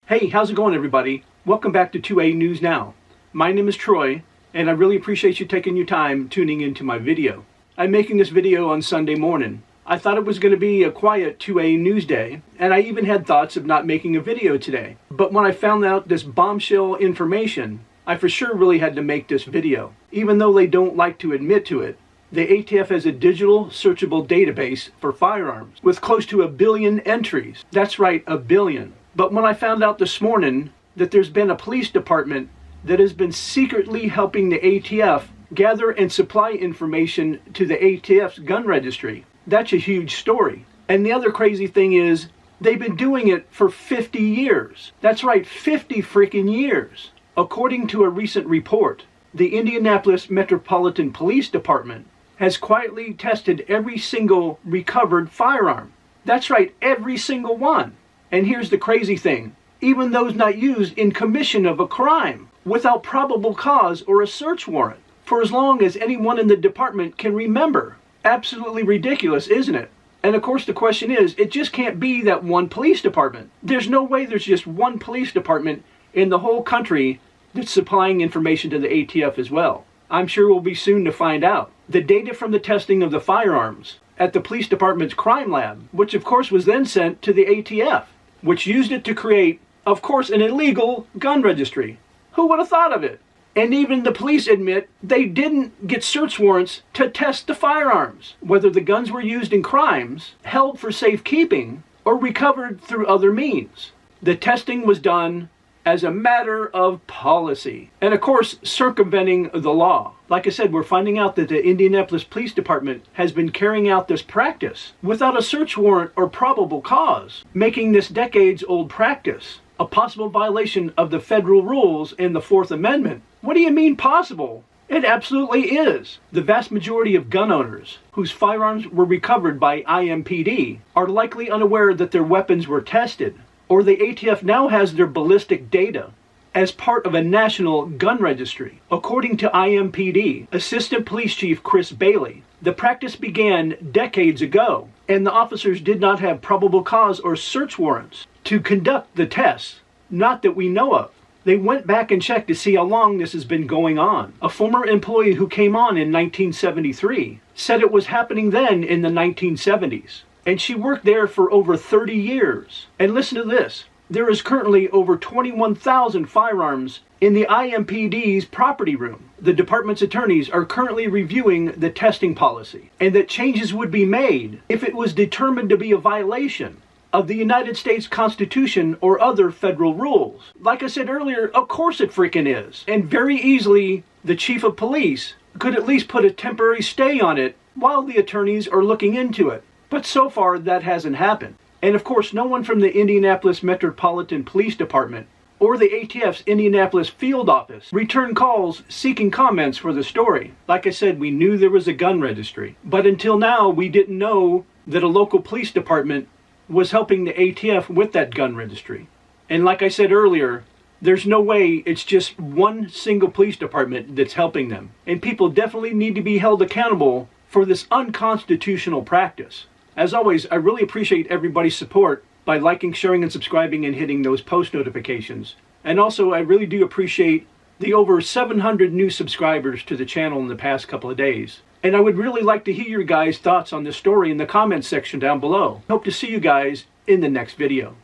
Hey, how's it going, everybody? Welcome back to 2A News Now. My name is Troy, and I really appreciate you taking your time tuning into my video. I'm making this video on Sunday morning. I thought it was going to be a quiet 2A News day, and I even had thoughts of not making a video today. But when I found out this bombshell information, I for sure really had to make this video. Even though they don't like to admit to it, the ATF has a digital searchable database for firearms with close to 1 billion entries. That's right, 1 billion. But when I found out this morning that there's been a police department that has been secretly helping the ATF gather and supply information to the ATF's gun registry, that's a huge story. And the other crazy thing is, they've been doing it for 50 years. That's right, 50 freaking years. According to a recent report, the Indianapolis Metropolitan Police Department has quietly tested every single recovered firearm. That's right, every single one. And here's the crazy thing. Even those not used in commission of a crime, without probable cause or a search warrant, for as long as anyone in the department can remember. Absolutely ridiculous, isn't it? And of course the question is, it just can't be that one police department. There's no way there's just one police department in the whole country that's supplying information to the ATF as well. I'm sure we'll be soon to find out. The data from the testing of the firearms at the police department's crime lab, which of course was then sent to the ATF, which used it to create, of course, an illegal gun registry. Who would have thought of it? And even the police admit they didn't get search warrants to test the firearms, whether the guns were used in crimes, held for safekeeping, or recovered through other means. The testing was done as a matter of policy. And of course, circumventing the law. Like I said, we're finding out that the Indianapolis Police Department has been carrying out this practice without a search warrant or probable cause, making this decades-old practice a possible violation of the federal rules in the Fourth Amendment. What do you mean possible? It absolutely is. The vast majority of gun owners whose firearms were recovered by IMPD are likely unaware that their weapons were tested, or the ATF now has their ballistic data as part of a national gun registry. According to IMPD, Assistant Police Chief Chris Bailey, the practice began decades ago, and the officers did not have probable cause or search warrants to conduct the tests, not that we know of. They went back and checked to see how long this has been going on. A former employee who came on in 1973 said it was happening then in the 1970s. And she worked there for over 30 years. And listen to this. There is currently over 21,000 firearms in the IMPD's property room. The department's attorneys are currently reviewing the testing policy, and that changes would be made if it was determined to be a violation of the United States Constitution or other federal rules. Like I said earlier, of course it freaking is. And very easily, the chief of police could at least put a temporary stay on it while the attorneys are looking into it. But so far, that hasn't happened. And of course, no one from the Indianapolis Metropolitan Police Department or the ATF's Indianapolis field office returned calls seeking comments for the story. Like I said, we knew there was a gun registry. But until now, we didn't know that a local police department was helping the ATF with that gun registry. And like I said earlier, there's no way it's just one single police department that's helping them. And people definitely need to be held accountable for this unconstitutional practice. As always, I really appreciate everybody's support by liking, sharing, and subscribing and hitting those post notifications. And also, I really do appreciate the over 700 new subscribers to the channel in the past couple of days. And I would really like to hear your guys' thoughts on this story in the comments section down below. Hope to see you guys in the next video.